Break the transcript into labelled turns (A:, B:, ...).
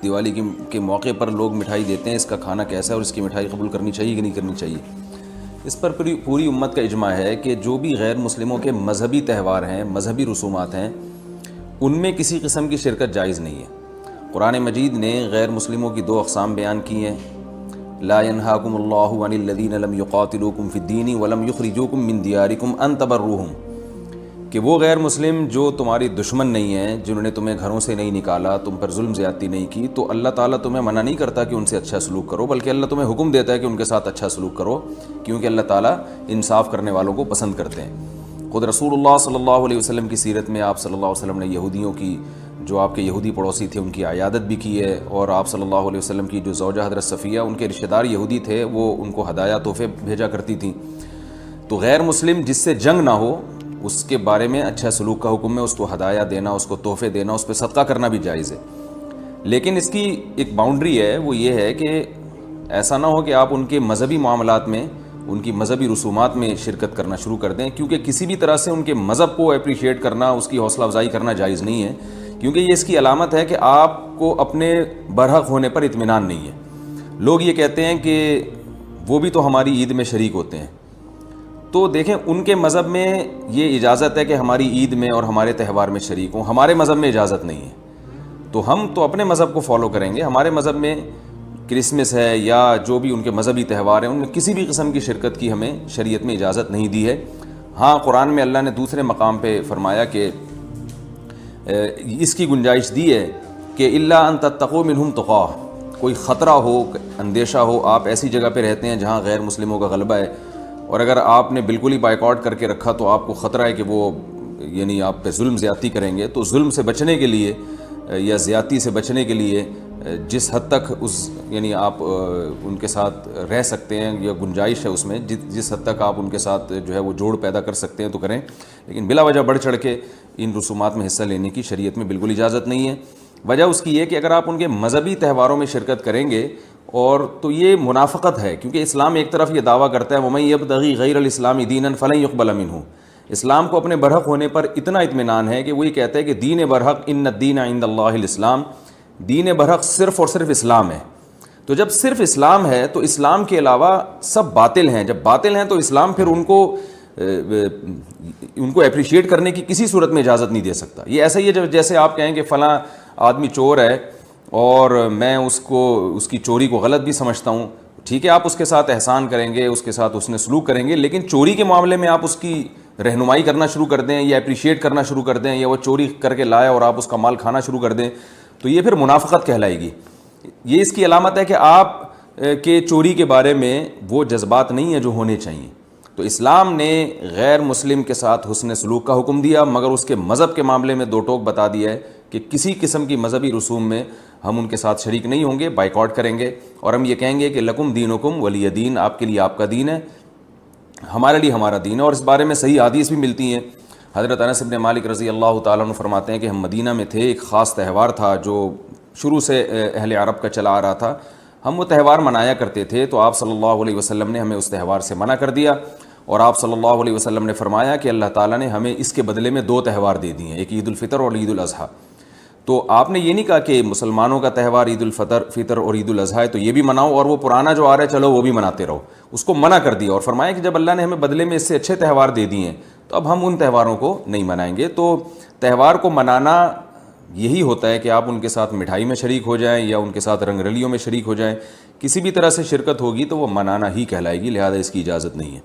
A: دیوالی کے موقع پر لوگ مٹھائی دیتے ہیں، اس کا کھانا کیسا ہے اور اس کی مٹھائی قبول کرنی چاہیے کہ نہیں کرنی چاہیے؟ اس پر پوری امت کا اجماع ہے کہ جو بھی غیر مسلموں کے مذہبی تہوار ہیں، مذہبی رسومات ہیں، ان میں کسی قسم کی شرکت جائز نہیں ہے۔ قرآن مجید نے غیر مسلموں کی دو اقسام بیان کی ہیں، لا ينهاكم الله عن الذين لم يقاتلوكم في الدين ولم يخرجوكم من دياركم ان تبروهم، کہ وہ غیر مسلم جو تمہاری دشمن نہیں ہیں، جنہوں نے تمہیں گھروں سے نہیں نکالا، تم پر ظلم زیادتی نہیں کی، تو اللہ تعالیٰ تمہیں منع نہیں کرتا کہ ان سے اچھا سلوک کرو، بلکہ اللہ تمہیں حکم دیتا ہے کہ ان کے ساتھ اچھا سلوک کرو، کیونکہ اللہ تعالیٰ انصاف کرنے والوں کو پسند کرتے ہیں۔ خود رسول اللہ صلی اللہ علیہ وسلم کی سیرت میں آپ صلی اللہ علیہ وسلم نے یہودیوں کی، جو آپ کے یہودی پڑوسی تھے، ان کی عیادت بھی کی ہے، اور آپ صلی اللہ علیہ وسلم کی جو زوجہ حضرت صفیہ، ان کے رشتہ دار یہودی تھے، وہ ان کو ہدایہ تحفے بھیجا کرتی تھیں۔ تو غیر مسلم جس سے جنگ نہ ہو، اس کے بارے میں اچھا سلوک کا حکم ہے، اس کو ہدایہ دینا، اس کو تحفے دینا، اس پہ صدقہ کرنا بھی جائز ہے۔ لیکن اس کی ایک باؤنڈری ہے، وہ یہ ہے کہ ایسا نہ ہو کہ آپ ان کے مذہبی معاملات میں، ان کی مذہبی رسومات میں شرکت کرنا شروع کر دیں، کیونکہ کسی بھی طرح سے ان کے مذہب کو اپریشیٹ کرنا، اس کی حوصلہ افزائی کرنا جائز نہیں ہے، کیونکہ یہ اس کی علامت ہے کہ آپ کو اپنے برحق ہونے پر اطمینان نہیں ہے۔ لوگ یہ کہتے ہیں کہ وہ بھی تو ہماری عید میں شریک ہوتے ہیں، تو دیکھیں ان کے مذہب میں یہ اجازت ہے کہ ہماری عید میں اور ہمارے تہوار میں شریک ہوں، ہمارے مذہب میں اجازت نہیں ہے، تو ہم تو اپنے مذہب کو فالو کریں گے۔ ہمارے مذہب میں کرسمس ہے یا جو بھی ان کے مذہبی تہوار ہیں، ان میں کسی بھی قسم کی شرکت کی ہمیں شریعت میں اجازت نہیں دی ہے۔ ہاں، قرآن میں اللہ نے دوسرے مقام پہ فرمایا کہ اس کی گنجائش دی ہے کہ الا ان تتقوا منہم تقاہ، کوئی خطرہ ہو، اندیشہ ہو، آپ ایسی جگہ پہ رہتے ہیں جہاں غیر مسلموں کا غلبہ ہے، اور اگر آپ نے بالکل ہی بائیکاٹ کر کے رکھا تو آپ کو خطرہ ہے کہ وہ یعنی آپ پہ ظلم زیادتی کریں گے، تو ظلم سے بچنے کے لیے یا زیادتی سے بچنے کے لیے جس حد تک یعنی آپ ان کے ساتھ رہ سکتے ہیں یا گنجائش ہے اس میں، جس حد تک آپ ان کے ساتھ جو ہے وہ جوڑ پیدا کر سکتے ہیں تو کریں، لیکن بلا وجہ بڑھ چڑھ کے ان رسومات میں حصہ لینے کی شریعت میں بالکل اجازت نہیں ہے۔ وجہ اس کی یہ کہ اگر آپ ان کے مذہبی تہواروں میں شرکت کریں گے اور تو یہ منافقت ہے، کیونکہ اسلام ایک طرف یہ دعویٰ کرتا ہے وَمَن يَبْتَغِي غَيْرَ الْإِسْلَامِ دِينًا فَلَن يُقْبَلَ مِنْهُ، اسلام کو اپنے برحق ہونے پر اتنا اطمینان ہے کہ وہ یہ کہتا ہے کہ دین برحق ان الدین عند اللہ الاسلام، دین برحق صرف اور صرف اسلام ہے۔ تو جب صرف اسلام ہے تو اسلام کے علاوہ سب باطل ہیں، جب باطل ہیں تو اسلام پھر ان کو اپریشیٹ کرنے کی کسی صورت میں اجازت نہیں دے سکتا۔ یہ ایسا ہی ہے جیسے آپ کہیں کہ فلاں آدمی چور ہے اور میں اس کی چوری کو غلط بھی سمجھتا ہوں، ٹھیک ہے، آپ اس کے ساتھ احسان کریں گے، اس کے ساتھ اس نے سلوک کریں گے، لیکن چوری کے معاملے میں آپ اس کی رہنمائی کرنا شروع کر دیں یا اپریشیٹ کرنا شروع کر دیں، یا وہ چوری کر کے لائے اور آپ اس کا مال کھانا شروع کر دیں، تو یہ پھر منافقت کہلائے گی۔ یہ اس کی علامت ہے کہ آپ کے چوری کے بارے میں وہ جذبات نہیں ہیں جو ہونے چاہیے۔ تو اسلام نے غیر مسلم کے ساتھ حسن سلوک کا حکم دیا، مگر اس کے مذہب کے معاملے میں دو ٹوک بتا دیا ہے کہ کسی قسم کی مذہبی رسوم میں ہم ان کے ساتھ شریک نہیں ہوں گے، بائیکاٹ کریں گے، اور ہم یہ کہیں گے کہ لکم دینکم ولی دین، آپ کے لیے آپ کا دین ہے، ہمارے لیے ہمارا دین ہے۔ اور اس بارے میں صحیح حدیث بھی ملتی ہیں۔ حضرت انس بن مالک رضی اللہ تعالیٰ عنہ فرماتے ہیں کہ ہم مدینہ میں تھے، ایک خاص تہوار تھا جو شروع سے اہل عرب کا چلا آ رہا تھا، ہم وہ تہوار منایا کرتے تھے، تو آپ صلی اللہ علیہ وسلم نے ہمیں اس تہوار سے منع کر دیا، اور آپ صلی اللہ علیہ وسلم نے فرمایا کہ اللہ تعالیٰ نے ہمیں اس کے بدلے میں دو تہوار دے دیے ہیں، ایک عید الفطر اور عید الاضحیٰ۔ تو آپ نے یہ نہیں کہا کہ مسلمانوں کا تہوار عید الفطر اور عید الاضحیٰ ہے تو یہ بھی مناؤ، اور وہ پرانا جو آ رہا ہے چلو وہ بھی مناتے رہو، اس کو منع کر دیا، اور فرمایا کہ جب اللہ نے ہمیں بدلے میں اس سے اچھے تہوار دے دیے ہیں تو اب ہم ان تہواروں کو نہیں منائیں گے۔ تو تہوار کو منانا یہی ہوتا ہے کہ آپ ان کے ساتھ مٹھائی میں شریک ہو جائیں یا ان کے ساتھ رنگ رلیوں میں شریک ہو جائیں، کسی بھی طرح سے شرکت ہوگی تو وہ منانا ہی کہلائے گی، لہذا اس کی اجازت نہیں ہے۔